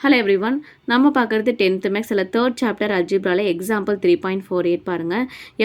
Hello everyone. நம்ம பார்க்குறது 10th maths இல்லை 3rd சாப்டர் அல்ஜிப்ரால எக்ஸாம்பிள் 3.48 பாருங்க.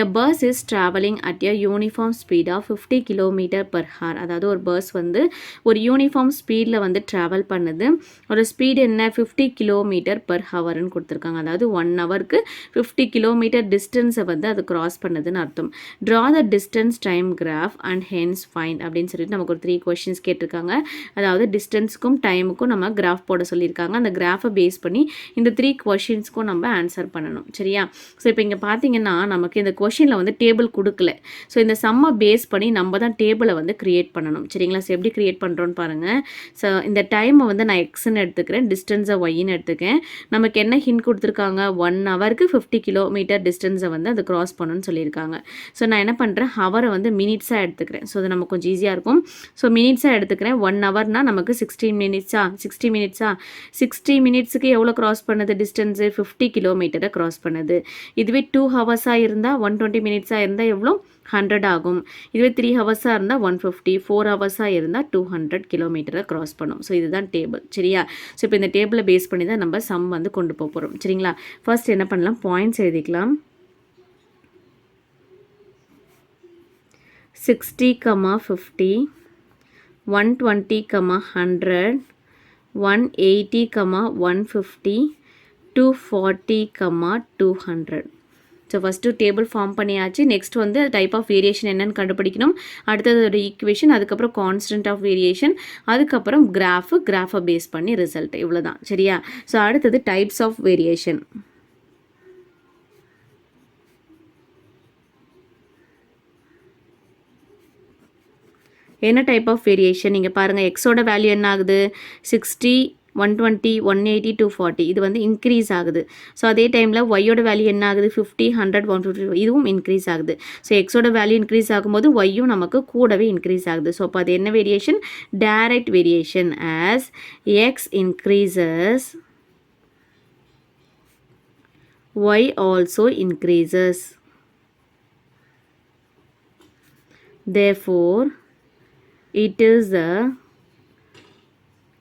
A bus is traveling at a uniform speed of 50 km per hour. அதாவது ஒரு bus வந்து ஒரு யூனிஃபார்ம் ஸ்பீடில் வந்து ட்ராவல் பண்ணுது. ஒரு ஸ்பீடு என்ன 50 km per hourன்னு கொடுத்துருக்காங்க. அதாவது 1 ஹவருக்கு 50 km டிஸ்டன்ஸை வந்து அது கிராஸ் பண்ணுதுன்னு அர்த்தம். Draw the distance time graph and hence find அப்படின்னு சொல்லிட்டு நமக்கு ஒரு 3 கொஷின்ஸ் கேட்டிருக்காங்க. அதாவது டிஸ்டன்ஸுக்கும் டைமுக்கும் நம்ம கிராஃப் போட சொல்லியிருக்காங்க. அந்த கிராஃபை பேஸ் பண்ணி இந்த 3 கொஷின்ஸ்க்கும் நம்ம ஆன்சர் பண்ணணும். சரியா? ஸோ இப்போ இங்கே பார்த்தீங்கன்னா நமக்கு இந்த கொஷினில் வந்து டேபிள் கொடுக்கல. ஸோ இந்த சம்மை பேஸ் பண்ணி நம்ம தான் டேபிளை வந்து கிரியேட் பண்ணணும். சரிங்களா? ஸோ எப்படி கிரியேட் பண்ணுறோன்னு பாருங்கள். ஸோ இந்த டைமை வந்து நான் எக்ஸ்ன்னு எடுத்துக்கிறேன், டிஸ்டன்ஸை ஒய்ன்னு எடுத்துக்கேன். நமக்கு என்ன ஹிண்ட் கொடுத்துருக்காங்க? 1 ஹவருக்கு 50 km டிஸ்டன்ஸை வந்து அது கிராஸ் பண்ணணும்னு சொல்லியிருக்காங்க. ஸோ நான் என்ன பண்ணுறேன், ஹவரை வந்து மினிட்ஸாக எடுத்துக்கிறேன். ஸோ அது நமக்கு கொஞ்சம் ஈஸியாக இருக்கும். ஸோ மினிட்ஸாக எடுத்துக்கிறேன். 1 ஹவர்னால் நமக்கு 60 மினிட்ஸா 60 மினிட்ஸுக்கு எவ்வளோ கிராஸ் பண்ணுது டிஸ்டன்ஸு? 50 கிலோமீட்டரை கிராஸ் பண்ணுது. இதுவே 2 ஹவர்ஸாக இருந்தால் 120 மினிட்ஸாக இருந்தால் எவ்வளோ? 100 ஆகும். இதுவே 3 ஹவர்ஸாக இருந்தால் 150, 4 ஹவர்ஸாக இருந்தால் 200 கிலோமீட்டரை கிராஸ் பண்ணும். ஸோ இதுதான் டேபிள். சரியா? ஸோ இப்போ இந்த டேபிளை பேஸ் பண்ணி தான் நம்ம சம் வந்து கொண்டு போக போகிறோம். சரிங்களா? ஃபர்ஸ்ட் என்ன பண்ணலாம், பாயிண்ட்ஸ் எழுதிக்கலாம். 60, 50, 120, 100, 180, 150, 240, 200. ஸோ ஃபஸ்ட்டு டேபிள் ஃபார்ம் பண்ணியாச்சு. நெக்ஸ்ட் வந்து டைப் ஆஃப் வேரியேஷன் என்னன்னு கண்டுபிடிக்கணும். அடுத்தது ஒரு ஈக்குவேஷன், அதுக்கப்புறம் கான்ஸ்டன்ட் ஆஃப் வேரியேஷன், அதுக்கப்புறம் கிராஃபை பேஸ் பண்ணி ரிசல்ட். இவ்வளோ தான். சரியா? ஸோ அடுத்தது டைப்ஸ் ஆஃப் வேரியேஷன். என்ன டைப் ஆஃப் வேரியேஷன் நீங்கள் பாருங்கள். எக்ஸோட வேல்யூ என்ன ஆகுது? 60, 120, 180, 240. இது வந்து இன்க்ரீஸ் ஆகுது. ஸோ அதே டைமில் ஒய்யோட வேல்யூ என்ன ஆகுது? 50, 100, 150. இதுவும் இன்க்ரீஸ் ஆகுது. ஸோ எக்ஸோட வேல்யூ இன்க்ரீஸ் ஆகும்போது ஒய்யும் நமக்கு கூடவே இன்க்ரீஸ் ஆகுது. ஸோ அப்போ அது என்ன variation? Direct variation. As X increases Y also increases. Therefore it is a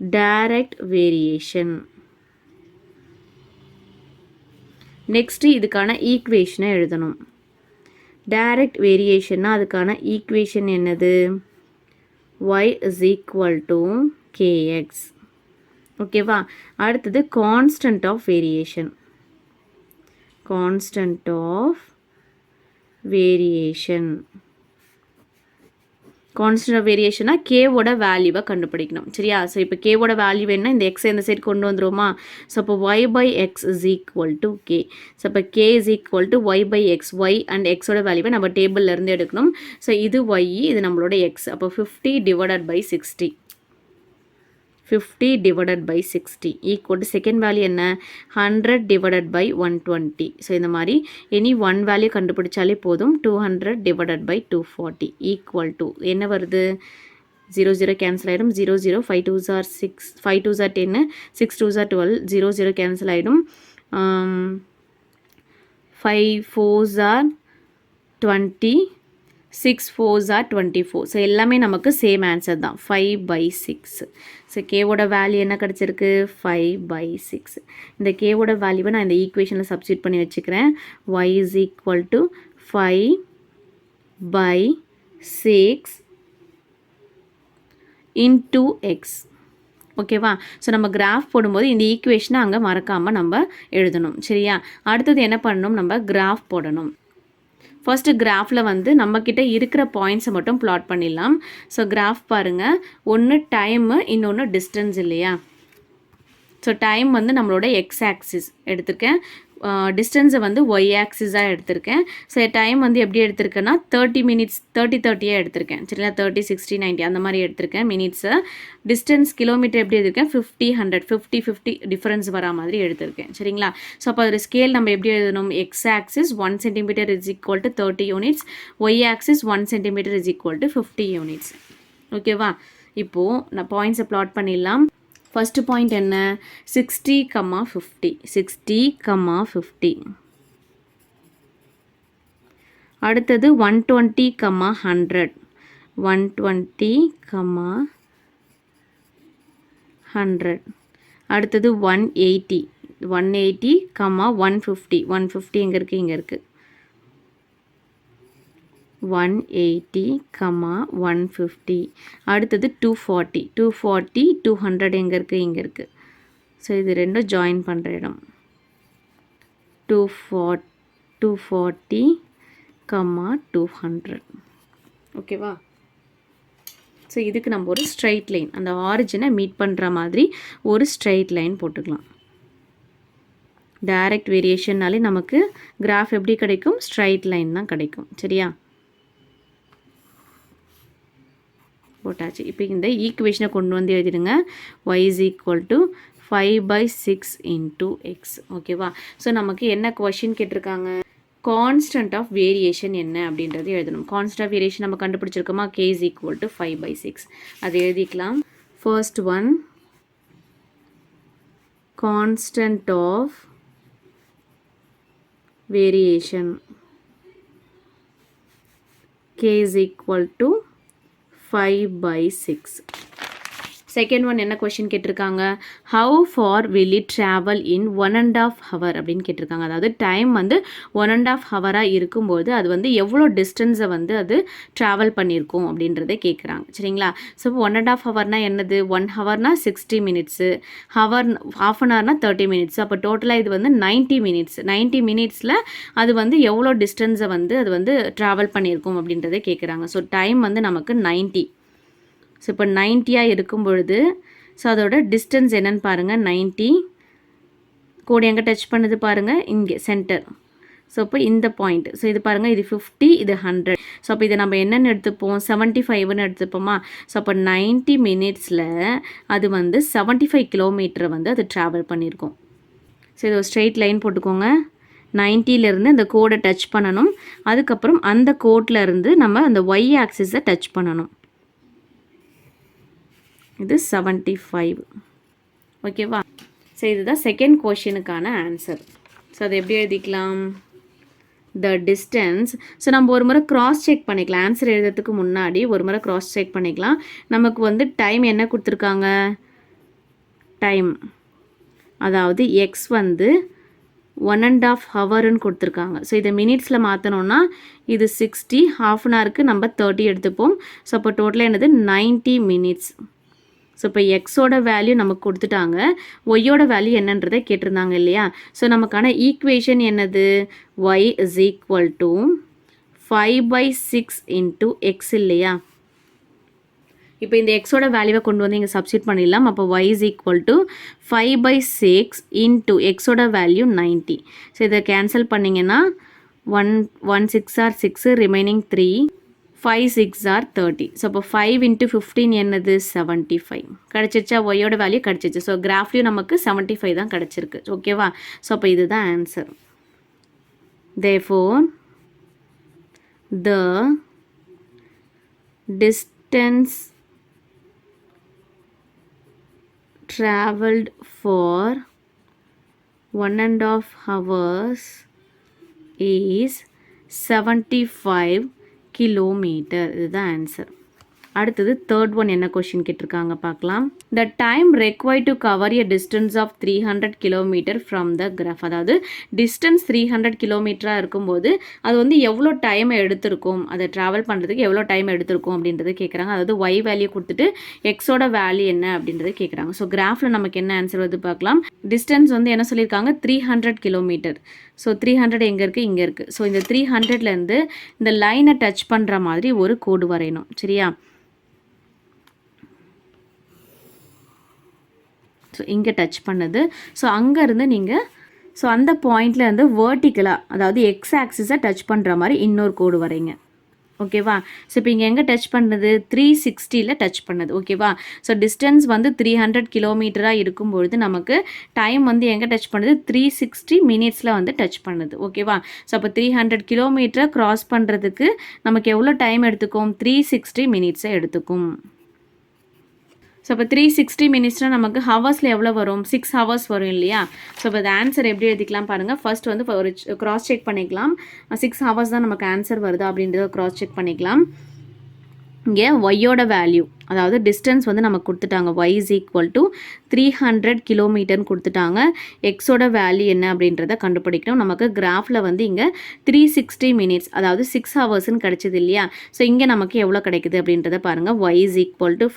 direct variation. Next இதுக்கான ஈக்குவேஷனை எழுதணும். டைரக்ட் வேரியேஷன்னா அதுக்கான ஈக்குவேஷன் என்னது? y is equal to kx. ஓகேவா? அடுத்தது constant of variation. Constant of variation. Constant of வேரியேஷனாக கேவோட வேல்யூவை கண்டுபிடிக்கணும். சரியா? ஸோ இப்போ கேவோட வேல்யூ என்ன? இந்த எக்ஸை இந்த சைடு கொண்டு வந்துருவோமா? ஸோ அப்போ Y by X is equal to K. So இப்போ K is equal to Y by X. Y and எக்ஸோட வேல்யூவை நம்ம டேபிள்லேருந்து எடுக்கணும். ஸோ இது ஒய், இது நம்மளோட எக்ஸ். அப்போ 50 divided by 60. 50 divided by 60 equal to second value என்ன? 100 divided by 120. ஸோ இந்த மாதிரி எனி ஒன் வேல்யூ கண்டுபிடிச்சாலே போதும். 200 divided by 240 equal to என்ன வருது? 0 கேன்சல் ஆகிடும். 0 5 2s are 6, 5 2s are 10, 6 2s are 12, 0 cancel ஆகிடும். 5 4s are 20, 6 4s are 24. So எல்லாமே நமக்கு சேம் ஆன்சர் தான், 5/6. ஸோ கேவோட வேல்யூ என்ன கிடச்சிருக்கு? 5/6. இந்த கேவோட வேல்யூவை நான் இந்த ஈக்குவேஷனில் சப்ஸ்டியூட் பண்ணி வச்சுக்கிறேன். y is equal to 5/6 into x. ஓகேவா? ஸோ நம்ம கிராஃப் போடும்போது இந்த ஈக்குவேஷனை அங்கே மறக்காமல் நம்ம எழுதணும். சரியா? அடுத்தது என்ன பண்ணணும்? நம்ம கிராஃப் போடணும். ஃபர்ஸ்ட் கிராஃபில் வந்து நம்மக்கிட்ட இருக்கிற பாயிண்ட்ஸை மட்டும் பிளாட் பண்ணிடலாம். ஸோ கிராஃப் பாருங்கள். ஒன்று டைமு, இன்னொன்று டிஸ்டன்ஸ் இல்லையா? ஸோ டைம் வந்து நம்மளோட எக்ஸ் ஆக்சிஸ் எடுத்திருக்கேன், டிஸ்டன்ஸை வந்து ஒய் ஆக்சிஸாக எடுத்திருக்கேன். ஸோ டைம் வந்து எப்படி எடுத்திருக்கேன்னா 30 மினிட்ஸ் 30 எடுத்திருக்கேன். சரிங்களா? 30, 60, 90 அந்த மாதிரி எடுத்திருக்கேன் மினிட்ஸை. டிஸ்டன்ஸ் கிலோமீட்டர் எப்படி எடுத்திருக்கேன்? 50, 100, 50 டிஃப்ரென்ஸ் வரா மாதிரி எடுத்திருக்கேன். சரிங்களா? ஸோ அப்போ அதோட ஸ்கேல் நம்ம எப்படி எழுதணும்? X axis 1 centimeter is equal to 30 units, Y axis 1 centimeter is equal to 50 units. ஓகேவா? இப்போது நான் பாயிண்ட்ஸை பிளாட் பண்ணிடலாம். ஃபர்ஸ்ட் பாயிண்ட் என்ன? 60, 50. 60, 50. அடுத்தது 120, 100. 120, 100. அடுத்தது 180 180, 150 150 எங்கே இருக்குது, இங்கே இருக்குது. 180, 150. அடுத்தது 240 240, 200 எங்கே இருக்குது, இங்கே இருக்குது. ஸோ இது ரெண்டும் ஜாயின் பண்ணுற இடம். 240, 200. ஓகேவா? ஸோ இதுக்கு நம்ம ஒரு ஸ்ட்ரைட் லைன், அந்த ஆரிஜினை மீட் பண்ணுற மாதிரி ஒரு ஸ்ட்ரைட் லைன் போட்டுக்கலாம். டைரக்ட் வேரியேஷன்னாலே நமக்கு கிராஃப் எப்படி கிடைக்கும், ஸ்ட்ரைட் லைன் தான் கிடைக்கும். சரியா? போட்டாச்சு. இப்போ இந்த ஈக்குவேஷனை கொண்டு வந்து எழுதிடுங்க. y is equal to 5/6 into x. ஓகேவா? ஸோ நமக்கு என்ன கொஷின் கேட்டிருக்காங்க, கான்ஸ்டன்ட் ஆஃப் வேரியேஷன் என்ன அப்படின்றது எழுதணும். கான்ஸ்டன்ட் ஆஃப் வேரியேஷன் நம்ம கண்டுபிடிச்சிருக்கோமா, k is equal to 5/6. அது எழுதிக்கலாம். First one, constant of variation k is equal to 5/6. Second one என்ன கொஷின் கேட்டிருக்காங்க, how far will it travel in 1.5 hour அப்படின்னு கேட்டிருக்காங்க. அதாவது டைம் வந்து 1.5 hour இருக்கும்போது அது வந்து எவ்வளோ டிஸ்டன்ஸை வந்து அது ட்ராவல் பண்ணியிருக்கும் அப்படின்றத கேட்குறாங்க. சரிங்களா? ஸோ 1.5 hourனா என்னது, 1 hourனா 60 minutes, hour half an hourனா 30 minutes. அப்போ டோட்டலாக இது வந்து 90 minutes. 90 minutesல அது வந்து எவ்வளோ டிஸ்டன்ஸை வந்து அது வந்து ட்ராவல் பண்ணியிருக்கும் அப்படின்றத கேட்குறாங்க. ஸோ டைம் வந்து நமக்கு 90. ஸோ இப்போ 90 இருக்கும் பொழுது ஸோ அதோட டிஸ்டன்ஸ் என்னன்னு பாருங்கள், 90. கோடு எங்கே டச் பண்ணுது பாருங்கள், இங்கே சென்டர். ஸோ இப்போ இந்த பாயிண்ட், ஸோ இது பாருங்கள், இது 50, இது 100. ஸோ அப்போ இதை நம்ம என்னென்னு எடுத்துப்போம், 75ன்னு எடுத்துப்போமா. ஸோ அப்போ 90 minutesல அது வந்து 75 kilometer வந்து அது ட்ராவல் பண்ணியிருக்கோம். ஸோ இது ஒரு ஸ்ட்ரெயிட் லைன் போட்டுக்கோங்க. 90லேருந்து இந்த கோடை டச் பண்ணணும். அதுக்கப்புறம் அந்த கோட்லேருந்து நம்ம அந்த ஒய் ஆக்சிஸை டச் பண்ணணும். இது 75. ஓகேவா? ஸோ இதுதான் செகண்ட் கொஷினுக்கான ஆன்சர். ஸோ அதை எப்படி எழுதிக்கலாம், த டிஸ்டன்ஸ். ஸோ நம்ம ஒரு முறை க்ராஸ் செக் பண்ணிக்கலாம். ஆன்சர் எழுதுறதுக்கு முன்னாடி ஒரு முறை க்ராஸ் செக் பண்ணிக்கலாம். நமக்கு வந்து டைம் என்ன கொடுத்துருக்காங்க, டைம் அதாவது எக்ஸ் வந்து 1.5 hourன்னு கொடுத்துருக்காங்க. ஸோ இதை மினிட்ஸில் மாற்றணுன்னா இது 60, half an hourக்கு நம்ம 30 எடுத்துப்போம். ஸோ அப்போ டோட்டலாக என்னது 90 minutes. ஸோ இப்போ எக்ஸோட வேல்யூ நமக்கு கொடுத்துட்டாங்க, ஒய்யோட வேல்யூ என்னன்றதை கேட்டிருந்தாங்க இல்லையா. ஸோ நமக்கான ஈக்குவேஷன் என்னது, Y is equal to 5/6 into X இல்லையா. இப்போ இந்த எக்ஸோட வேல்யூவை கொண்டு வந்து இங்கே சப்ஸ்டியூட் பண்ணிடலாம். அப்போ y is equal to 5/6 into எக்ஸோட வேல்யூ 90. ஸோ இதை கேன்சல் பண்ணிங்கன்னா 1 6 are 6, ரிமைனிங் 3, 5 6 are 30. ஸோ அப்போ 5 into 15 என்னது, 75 கிடச்சிருச்சா, ஒய்யோட வேல்யூ கிடச்சிருச்சு. ஸோ கிராஃப்லேயும் நமக்கு 75 தான் கிடச்சிருக்கு. ஓகேவா? ஸோ அப்போ இதுதான் answer. Therefore the distance traveled for 1.5 hours is 75 kilometer. இதுதான் ஆன்சர். அடுத்தது தேர்ட் ஒன் என்ன கொஷின் கேட்டிருக்காங்க பார்க்கலாம். The time required to cover a distance of 300 kilometer from the graph. அதாவது டிஸ்டன்ஸ் 300 kilometer இருக்கும்போது அது வந்து எவ்வளோ டைம் எடுத்திருக்கும், அதை ட்ராவல் பண்ணுறதுக்கு எவ்வளோ டைம் எடுத்திருக்கும் அப்படின்றத கேட்குறாங்க. அதாவது ஒய் வேல்யூ கொடுத்துட்டு எக்ஸோட வேல்யூ என்ன அப்படின்றத கேட்குறாங்க. ஸோ கிராஃபில் நமக்கு என்ன ஆன்சர் வந்து பார்க்கலாம். டிஸ்டன்ஸ் வந்து என்ன சொல்லியிருக்காங்க, 300 kilometer. ஸோ 300 எங்கே இருக்குது, இங்கே இருக்குது. ஸோ இந்த 300லேருந்து இந்த லைனை டச் பண்ணுற மாதிரி ஒரு கோடு வரையணும். சரியா? ஸோ இங்கே டச் பண்ணுது. ஸோ அங்கேருந்து நீங்கள் ஸோ அந்த பாயிண்ட்லேருந்து வேர்ட்டிக்கலாக, அதாவது எக்ஸ் ஆக்சிஸை டச் பண்ணுற மாதிரி இன்னொரு கோடு வரைங்க. ஓகேவா? ஸோ இப்போ இங்கே எங்கே டச் பண்ணுது, 360ல் டச் பண்ணுது. ஓகேவா? ஸோ டிஸ்டன்ஸ் வந்து 300 kilometer இருக்கும்பொழுது நமக்கு டைம் வந்து எங்கே டச் பண்ணுது, 360 minutesல வந்து டச் பண்ணுது. ஓகேவா? ஸோ அப்போ 300 kilometer க்ராஸ் பண்ணுறதுக்கு நமக்கு எவ்வளோ டைம் எடுத்துக்கும், 360 minutes எடுத்துக்கும். ஸோ இப்போ 360 minutesனால் நமக்கு ஹவர்ஸில் எவ்வளோ வரும், 6 hours வரும் இல்லையா. ஸோ இப்போ ஆன்சர் எப்படி எழுதிக்கலாம் பாருங்கள். ஃபர்ஸ்ட் வந்து ஒரு க்ராஸ் செக் பண்ணிக்கலாம். 6 hours தான் நமக்கு ஆன்சர் வருதா அப்படின்றத க்ராஸ் செக் பண்ணிக்கலாம். இங்கே ஒய்யோட வேல்யூ அதாவது டிஸ்டன்ஸ் வந்து நமக்கு கொடுத்துட்டாங்க y இஸ் ஈக்குவல் டு 300 கிலோமீட்டர்னு கொடுத்துட்டாங்க. எக்ஸோட வேல்யூ என்ன அப்படின்றத கண்டுபிடிக்கணும். நமக்கு கிராஃபில் வந்து இங்கே 360 மினிட்ஸ் அதாவது 6 ஹவர்ஸ்ன்னு கிடச்சிது இல்லையா. ஸோ இங்கே நமக்கு எவ்வளோ கிடைக்குது அப்படின்றத பாருங்கள். y இஸ் ஈக்குவல் டு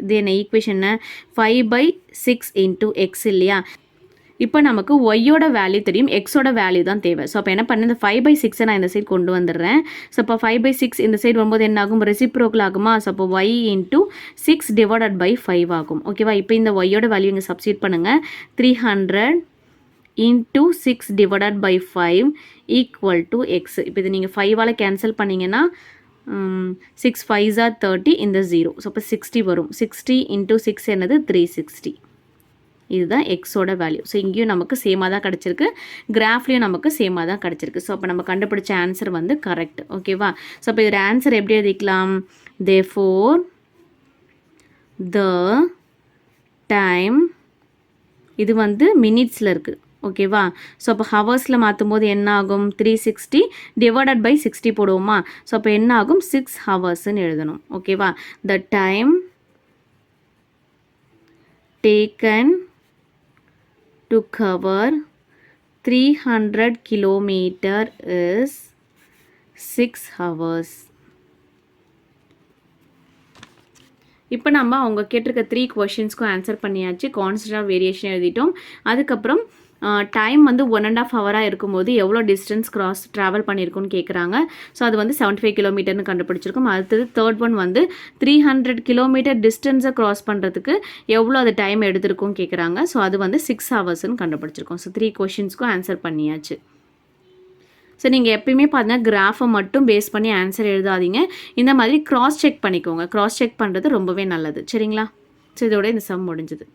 இது என்ன ஈக்குவேஷன் 5/6 இன்டூ எக்ஸ் இல்லையா. இப்போ நமக்கு ஒய்யோட வேல்யூ தெரியும், எக்ஸோட வேல்யூ தான் தேவை. ஸோ அப்போ என்ன பண்ண இந்த 5/6 நான் இந்த சைடு கொண்டு வந்துடுறேன். ஸோ இப்போ 5/6 இந்த சைடு வரும்போது என்ன ஆகும், ரெசிப்ரோக்கல் ஆகுமா. ஸோ அப்போ y இன்ட்டு 6 டிவைடட் பை 5 ஆகும். ஓகேவா. இப்போ இந்த ஒய்யோட வேல்யூ இங்கே சப்ஸ்டிட் பண்ணுங்கள். 300 into 6 divided by 5 equal to X. இப்போ இது நீங்கள் 5ஆல் கேன்சல் பண்ணிங்கன்னா 6 5s are 30 இந்த 0. ஸோ இப்போ 60 வரும். 60 இன்ட்டு 6 என்னது 360. இதுதான் எக்ஸோட வேல்யூ. ஸோ இங்கேயும் நமக்கு சேமாக தான் கிடச்சிருக்கு, கிராஃப்லேயும் நமக்கு சேமாக தான் கிடச்சிருக்கு. ஸோ அப்போ நம்ம கண்டுபிடிச்ச ஆன்சர் வந்து கரெக்ட். ஓகேவா. ஸோ அப்போ இதோட ஆன்சர் எப்படி எழுதிக்கலாம், தேர்ஃபோர் த டைம், இது வந்து மினிட்ஸில் இருக்குது. ஓகேவா. ஸோ அப்போ ஹவர்ஸில் மாற்றும் போது என்ன ஆகும், 360 டிவைடட் பை 60 போடுவோமா. ஸோ அப்போ என்ன ஆகும், 6 ஹவர்ஸ்ன்னு எழுதணும். ஓகேவா. The time taken to cover 300 kilometer is 6 hours. இப்போ நம்ம அவங்க கேட்டிருக்க 3 கொஷின்ஸ்க்கும் ஆன்சர் பண்ணியாச்சு. கான்ஸ்டன்ட் ஆஃப் வேரியேஷன் எழுதிட்டோம். அதுக்கப்புறம் டைம் வந்து 1.5 ஹவராக இருக்கும்போது எவ்வளோ டிஸ்டன்ஸ் ட்ராவல் பண்ணியிருக்குன்னு கேட்குறாங்க. ஸோ அது வந்து 75 கிலோமீட்டர்னு கண்டுபிடிச்சிருக்கோம். அடுத்தது தேர்ட் ஒன் வந்து 300 கிலோமீட்டர் டிஸ்டன்ஸை க்ராஸ் பண்ணுறதுக்கு எவ்வளோ அது டைம் எடுத்திருக்கும்னு கேட்குறாங்க. ஸோ அது வந்து 6 ஹவர்ஸ்ன்னு கண்டுபிடிச்சிருக்கோம். ஸோ 3 கொஷின்ஸ்க்கும் ஆன்சர் பண்ணியாச்சு. ஸோ நீங்கள் எப்பயுமே பார்த்தீங்கன்னா கிராஃபை மட்டும் பேஸ் பண்ணி ஆன்சர் எழுதாதீங்க. இந்த மாதிரி க்ராஸ் செக் பண்ணிக்கோங்க. க்ராஸ் செக் பண்ணுறது ரொம்பவே நல்லது. சரிங்களா. ஸோ இதோட இந்த சம் முடிஞ்சுது.